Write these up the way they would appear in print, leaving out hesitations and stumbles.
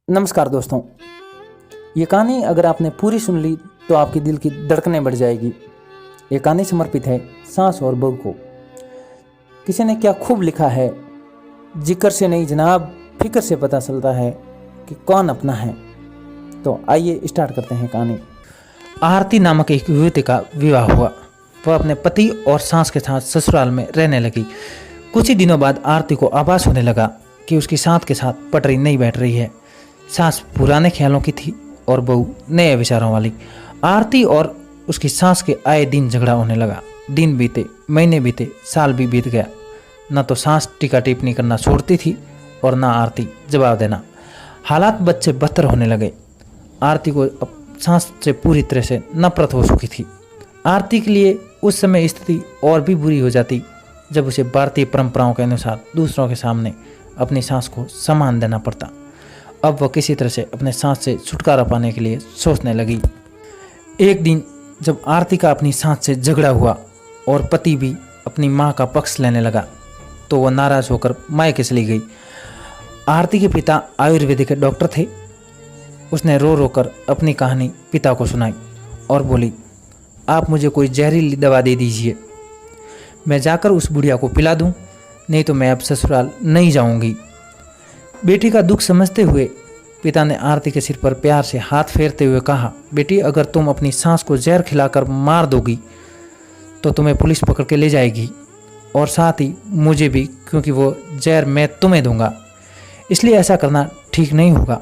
नमस्कार दोस्तों, ये कहानी अगर आपने पूरी सुन ली तो आपके दिल की धड़कनें बढ़ जाएगी। ये कहानी समर्पित है सास और बहू को। किसी ने क्या खूब लिखा है, जिक्र से नहीं जनाब फिक्र से पता चलता है कि कौन अपना है। तो आइए स्टार्ट करते हैं कहानी। आरती नामक एक युवती का विवाह हुआ। वह अपने पति और सास के साथ ससुराल में रहने लगी। कुछ ही दिनों बाद आरती को आभास होने लगा कि उसकी सास के साथ पटरी नहीं बैठ रही है। सास पुराने ख्यालों की थी और बहू नए विचारों वाली। आरती और उसकी सास के आए दिन झगड़ा होने लगा। दिन बीते, महीने बीते, साल भी बीत गया। न तो सास टीका टिप्पणी करना छोड़ती थी और न आरती जवाब देना। हालात बच्चे बदतर होने लगे। आरती को अब सास से पूरी तरह से नफरत हो चुकी थी। आरती के लिए उस समय स्थिति और भी बुरी हो जाती जब उसे भारतीय परंपराओं के अनुसार दूसरों के सामने अपनी सास को सम्मान देना पड़ता। अब वह किसी तरह से अपने सास से छुटकारा पाने के लिए सोचने लगी। एक दिन जब आरती का अपनी सास से झगड़ा हुआ और पति भी अपनी माँ का पक्ष लेने लगा तो वह नाराज होकर मायके चली गई। आरती के पिता आयुर्वेदिक डॉक्टर थे। उसने रो रो कर अपनी कहानी पिता को सुनाई और बोली, आप मुझे कोई जहरीली दवा दे दीजिए, मैं जाकर उस बुढ़िया को पिला दूं, नहीं तो मैं अब ससुराल नहीं जाऊंगी। बेटी का दुख समझते हुए पिता ने आरती के सिर पर प्यार से हाथ फेरते हुए कहा, बेटी अगर तुम अपनी सास को जहर खिलाकर मार दोगी तो तुम्हें पुलिस पकड़ के ले जाएगी और साथ ही मुझे भी, क्योंकि वो जहर मैं तुम्हें दूंगा, इसलिए ऐसा करना ठीक नहीं होगा।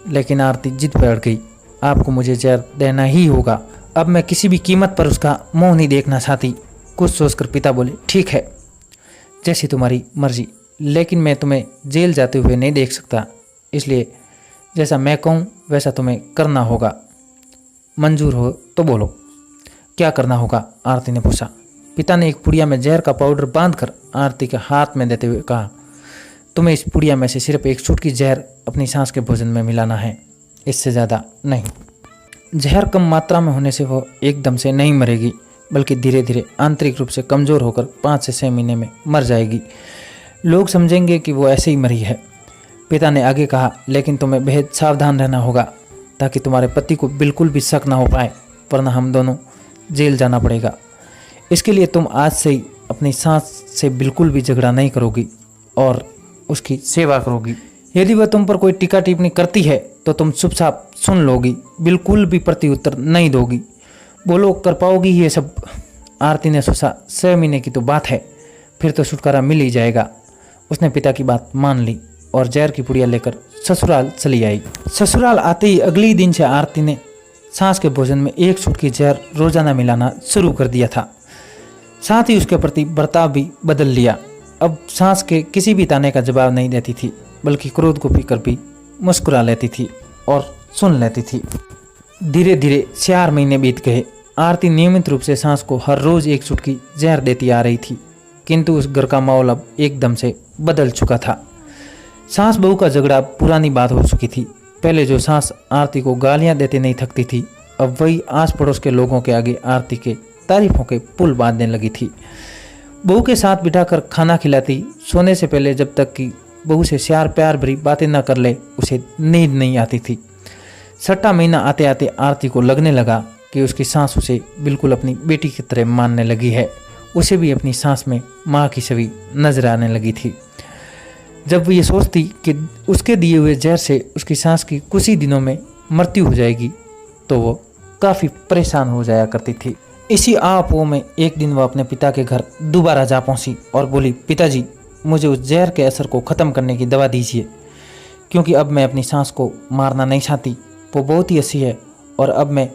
लेकिन आरती जिद पर अड़ गई, आपको मुझे जहर देना ही होगा, अब मैं किसी भी कीमत पर उसका मुंह नहीं देखना चाहती। कुछ सोचकर पिता बोले, ठीक है जैसी तुम्हारी मर्जी, लेकिन मैं तुम्हें जेल जाते हुए नहीं देख सकता, इसलिए जैसा मैं कहूँ वैसा तुम्हें करना होगा। मंजूर हो तो बोलो क्या करना होगा, आरती ने पूछा। पिता ने एक पुड़िया में जहर का पाउडर बांधकर आरती के हाथ में देते हुए कहा, तुम्हें इस पुड़िया में से सिर्फ एक चुटकी जहर अपनी सांस के भोजन में मिलाना है, इससे ज़्यादा नहीं। जहर कम मात्रा में होने से वो एकदम से नहीं मरेगी, बल्कि धीरे धीरे आंतरिक रूप से कमज़ोर होकर 5 से 6 महीने में मर जाएगी। लोग समझेंगे कि वो ऐसे ही मरी है। पिता ने आगे कहा, लेकिन तुम्हें बेहद सावधान रहना होगा ताकि तुम्हारे पति को बिल्कुल भी शक ना हो पाए, वरना हम दोनों जेल जाना पड़ेगा। इसके लिए तुम आज से ही अपनी सास से बिल्कुल भी झगड़ा नहीं करोगी और उसकी सेवा करोगी। यदि वह तुम पर कोई टीका टिप्पणी करती है तो तुम चुपचाप सुन लोगी, बिल्कुल भी प्रत्युत्तर नहीं दोगी। बोलो कर पाओगी ये सब? आरती ने सोचा, 6 महीने की तो बात है, फिर तो छुटकारा मिल ही जाएगा। उसने पिता की बात मान ली और जहर की पुड़िया लेकर ससुराल चली आई। ससुराल आते ही अगले दिन से आरती ने सास के भोजन में एक चुटकी जहर रोजाना मिलाना शुरू कर दिया था। साथ ही उसके प्रति बर्ताव भी बदल लिया। अब सास के किसी भी ताने का जवाब नहीं देती थी, बल्कि क्रोध को पीकर भी मुस्कुरा लेती थी और सुन लेती थी। धीरे धीरे 4 महीने बीत गए। आरती नियमित रूप से सास को हर रोज एक चुटकी जहर देती आ रही थी, किंतु उस घर का माहौल अब एकदम से बदल चुका था। सास बहू का झगड़ा पुरानी बात हो चुकी थी। पहले जो सास आरती को गालियां देते नहीं थकती थी, अब वही आस पड़ोस के लोगों के आगे आरती के तारीफों के पुल बांधने लगी थी। बहू के साथ बिठाकर खाना खिलाती, सोने से पहले जब तक कि बहू से प्यार प्यार भरी बातें न कर ले उसे नींद नहीं आती थी। 6वां महीना आते आते आरती को लगने लगा कि उसकी सास उसे बिल्कुल अपनी बेटी की तरह मानने लगी है। उसे भी अपनी सांस में माँ की छवि नजर आने लगी थी। जब वो ये सोचती कि उसके दिए हुए जहर से उसकी सांस की कुछ ही दिनों में मृत्यु हो जाएगी तो वो काफ़ी परेशान हो जाया करती थी। इसी आपो में एक दिन वह अपने पिता के घर दोबारा जा पहुंची और बोली, पिताजी मुझे उस जहर के असर को ख़त्म करने की दवा दीजिए, क्योंकि अब मैं अपनी सांस को मारना नहीं चाहती। वो बहुत ही अच्छी है और अब मैं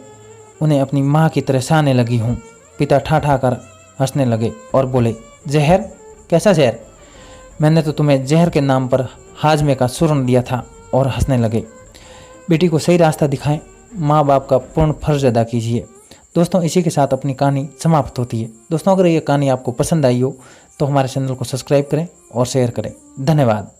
उन्हें अपनी माँ की तरह सहने लगी हूँ। पिता ठा ठा कर हंसने लगे और बोले, जहर? कैसा जहर? मैंने तो तुम्हें जहर के नाम पर हाजमे का सुरन दिया था। और हंसने लगे। बेटी को सही रास्ता दिखाएं, माँ बाप का पूर्ण फर्ज अदा कीजिए। दोस्तों, इसी के साथ अपनी कहानी समाप्त होती है। दोस्तों, अगर ये कहानी आपको पसंद आई हो तो हमारे चैनल को सब्सक्राइब करें और शेयर करें। धन्यवाद।